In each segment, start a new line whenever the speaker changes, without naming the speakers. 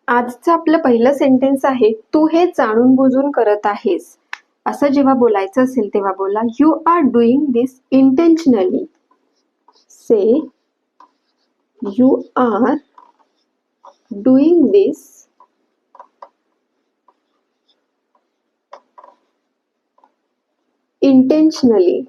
आजचं आपलं पहिलं सेंटेन्स आहे, तू हे जाणून बुजून करत आहेस. असं जेव्हा बोलायचं असेल तेव्हा बोला, you are doing this intentionally. Say you are doing this intentionally.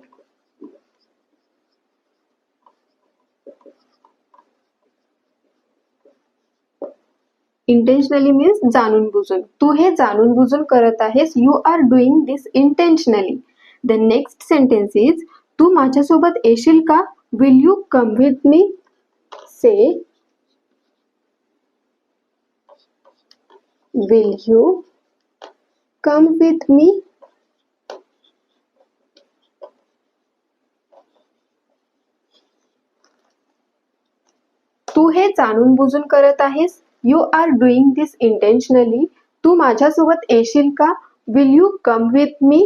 Intentionally means जाणून बुजून. तू हे जाणून बुजून करत आहेस. You are doing this intentionally. The next sentence is, तू माझ्यासोबत येशील का? Will you come with me? Say will you come with me? तू हे जाणून बुजून करत आहेस. You are doing this intentionally. तू माझ्यासोबत येशील का? Will you come with me?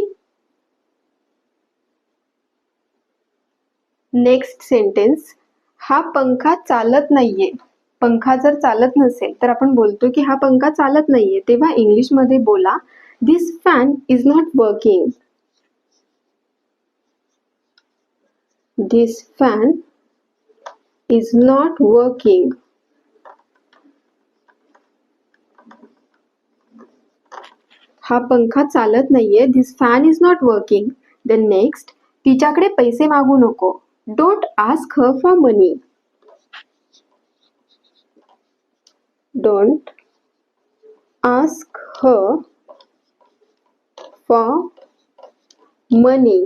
Next sentence, हा पंखा चालत नाहीये. पंखा जर चालत नसेल तर आपण बोलतो की हा पंखा चालत नाहीये, तेव्हा इंग्लिश मध्ये बोला, this fan is not working. This fan is not working. हा पंखा चालत नाहीये. This fan is not working. The next, तिच्याकडे पैसे मागू नको. Don't ask her for money. Don't ask her for money.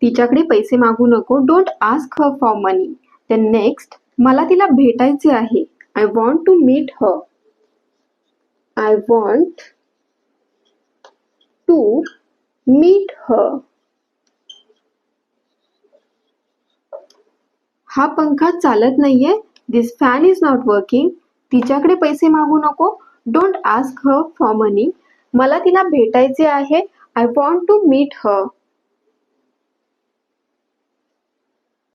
तिच्याकडे पैसे मागू नको. Don't ask her for money. The next, मला तिला भेटायचे आहे. I want to meet her. I want to meet her. हा पंखा चालत नाहीये. This fan is not working. तिच्याकडे पैसे मागू नको. Don't ask her for money. मला तिला भेटायचे आहे. I want to meet her.